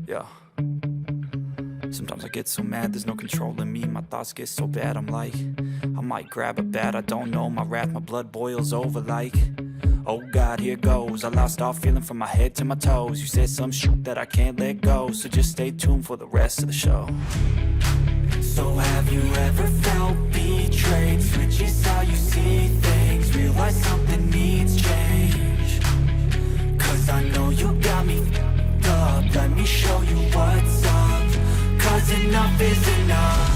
Yeah. Sometimes I get so mad, there's no controlling me. My thoughts get so bad, I'm like, I might grab a bat, I don't know. My wrath, my blood boils over like, oh God, here goes. I lost all feeling from my head to my toes. You said some shit that I can't let go, so just stay tuned for the rest of the show. So have you ever felt betrayed? Switches how you see things, realize something needs change. Cause I know you got me f***ed up, let me show you what's up. Cause enough is enough.